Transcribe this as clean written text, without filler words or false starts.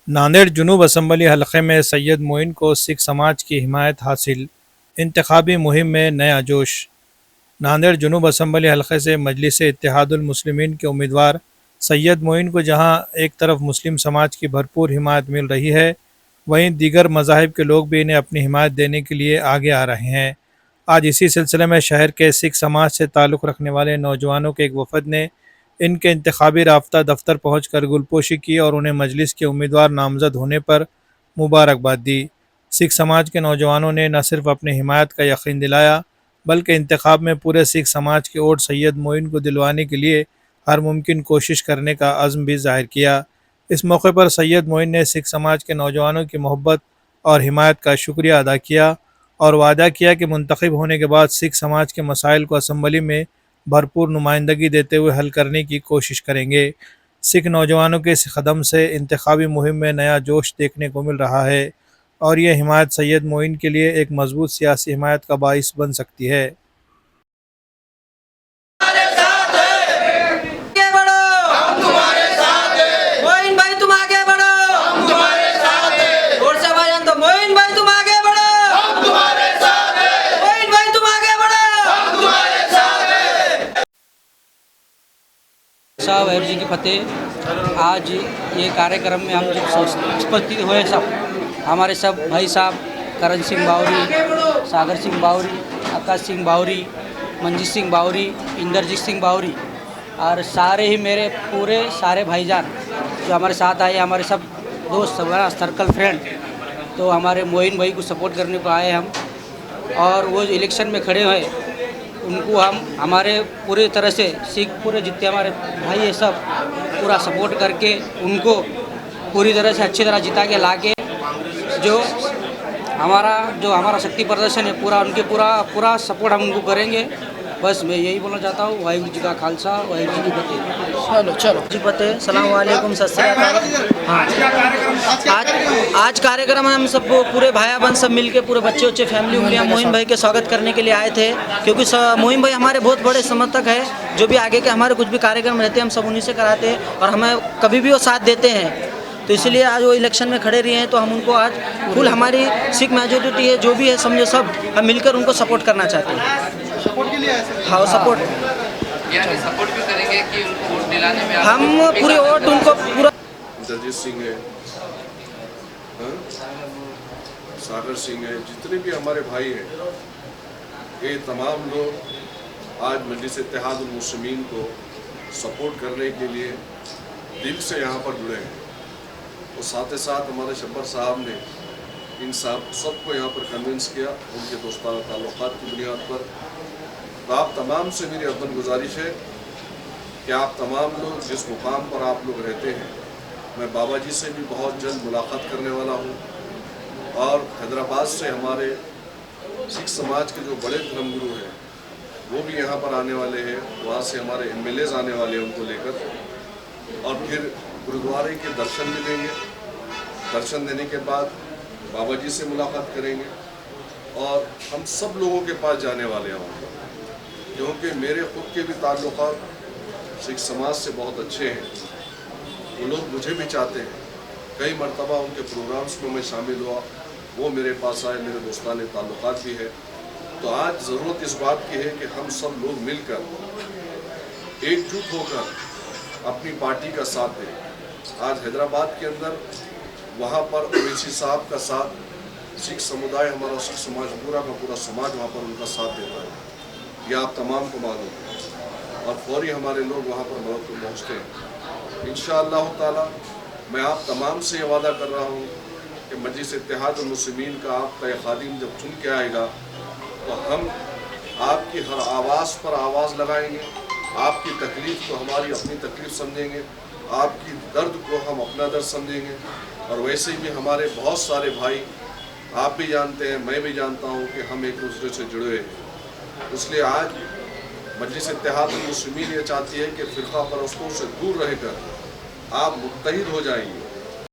Nanded जुनूब assembly हलक़े में सैयद मोइन को सिख समाज की हिमायत हासिल। इंतखाबी मुहिम में नया जोश। नांदेड़ जुनूब असम्बली हलक़े से मजलिस इत्तेहादुल मुस्लिमीन के उम्मीदवार सैयद मोइन को जहां एक तरफ मुस्लिम समाज की भरपूर हिमायत मिल रही है, वहीं दीगर मज़ाहिब के लोग भी इन्हें अपनी हिमायत देने के लिए आगे आ रहे हैं। आज इसी सिलसिले में शहर के सिख समाज से ताल्लुक़ रखने वाले नौजवानों के एक वफ़द ने इनके इंतखाबी राब्ता दफ्तर पहुँच कर गुलपोशी की और उन्हें मजलिस के उम्मीदवार नामजद होने पर मुबारकबाद दी। सिख समाज के नौजवानों ने न सिर्फ अपनी हिमायत का यकीन दिलाया, बल्कि इंतखाब में पूरे सिख समाज की वोट सैयद मोइन को दिलवाने के लिए हर मुमकिन कोशिश करने का अज़्म भी ज़ाहिर किया। इस मौके पर सैयद मोइन ने सिख समाज के नौजवानों की मोहब्बत और हिमायत का शुक्रिया अदा किया और वादा किया कि मुंतखब होने के बाद सिख समाज के मसाइल को असम्बली में भरपूर नुमाइंदगी देते हुए हल करने की कोशिश करेंगे। सिख नौजवानों के इस कदम से इंतखाबी मुहिम में नया जोश देखने को मिल रहा है और यह हिमायत सैयद मोइन के लिए एक मजबूत सियासी हिमायत का बाइस बन सकती है। वाहिगुरू जी की फतेह। आज ये कार्यक्रम में हम जब उपस्थित हुए हमारे सब भाई साहब करण सिंह बावरी, सागर सिंह बावरी, आकाश सिंह बावरी, मंजीत सिंह बावरी, इंद्रजीत सिंह बावरी और सारे ही मेरे पूरे सारे भाईजान जो हमारे साथ आए, हमारे सब दोस्त हमारा सर्कल फ्रेंड, तो हमारे मोइन भाई को सपोर्ट करने को आए हम। और वो इलेक्शन में खड़े हुए उनको हम हमारे पूरी तरह से सिख पूरे जितने हमारे भाई है सब पूरा सपोर्ट करके उनको पूरी तरह से अच्छी तरह जिता के लाके जो हमारा शक्ति प्रदर्शन है पूरा उनके पूरा सपोर्ट हम उनको करेंगे। बस मैं यही बोलना चाहता हूँ। वाहिगुरू जी का खालसा, वाहिगुरू जी की फतेह। चलो जी फतेह। सलाम वालेकुम, सत श्री अकाल। हाँ, आज कार्यक्रम हम सब पूरे भाई बहन सब मिलके पूरे बच्चे उच्चे फैमिली उंगलियाँ मोइन भाई के स्वागत करने के लिए आए थे, क्योंकि मोइन भाई हमारे बहुत बड़े समर्थक है। जो भी आगे के हमारे कुछ भी कार्यक्रम रहते हैं हम सब उन्हीं से कराते हैं और हमें कभी भी वो साथ देते हैं। तो इसलिए आज वो इलेक्शन में खड़े रहे हैं तो हम उनको आज फुल हमारी सिख मेजॉरिटी है जो भी है समझो सब हम मिलकर उनको सपोर्ट करना चाहते हैं। सपोर्ट के लिए हाँ सपोर्ट सपोर्ट भी करेंगे कि उनको वोट दिलाने में हम पूरे वोट उनको पूरा। इंद्रजीत सिंह है, सागर सिंह है, जितने भी हमारे भाई हैं, ये तमाम लोग आज मजलिस इत्तेहादुल मुस्लिमीन को सपोर्ट करने के लिए दिल से यहाँ पर जुड़े हैं। और साथ ही साथ हमारे शब्बर साहब ने इन सबको यहाँ पर कन्विंस किया उनके दोस्ताना ताल्लुकात की बुनियाद पर। तो आप तमाम से मेरी अदब गुजारिश है कि आप तमाम लोग जिस मुकाम पर आप लोग रहते हैं, मैं बाबा जी से भी बहुत जल्द मुलाकात करने वाला हूँ और हैदराबाद से हमारे सिख समाज के जो बड़े धर्मगुरु हैं वो भी यहाँ पर आने वाले हैं। वहाँ से हमारे MLAs आने वाले हैं उनको लेकर, और फिर गुरुद्वारे के दर्शन भी देंगे। दर्शन देने के बाद बाबा जी से मुलाकात करेंगे और हम सब लोगों के पास जाने वाले हैं, क्योंकि मेरे खुद के भी ताल्लुकात सिख समाज से बहुत अच्छे हैं। वो लोग मुझे भी चाहते हैं। कई मरतबा उनके प्रोग्राम्स में मैं शामिल हुआ, वो मेरे पास आए, मेरे दोस्ताने ताल्लुकात भी है। तो आज ज़रूरत इस बात की है कि हम सब लोग मिलकर एकजुट होकर अपनी पार्टी का साथ दें। आज हैदराबाद के अंदर वहाँ पर ओवैसी साहब का साथ, सिख समुदाय हमारा सिख समाज पूरा का पूरा समाज वहाँ पर उनका साथ देता है, यह आप तमाम को मालूम है। और फौरी हमारे लोग वहाँ पर मदद को पहुँचते हैं। इंशाअल्लाह ताला मैं आप तमाम से ये वादा कर रहा हूँ कि मजलिस इत्तेहादुल मुस्लिमीन का आपका एक खादिम जब चुन के आएगा तो हम आपकी हर आवाज़ पर आवाज़ लगाएंगे, आपकी तकलीफ़ को हमारी अपनी तकलीफ़ समझेंगे, आपकी दर्द को हम अपना दर्द समझेंगे। और वैसे भी हमारे बहुत सारे भाई, आप भी जानते हैं, मैं भी जानता हूँ कि हम एक दूसरे से जुड़े हैं। इसलिए आज मजलिस इत्तेहादुल मुस्लिमीन ये चाहती है कि फ़िरक़ा परस्तों से दूर रहकर आप मुत्तहिद हो जाइए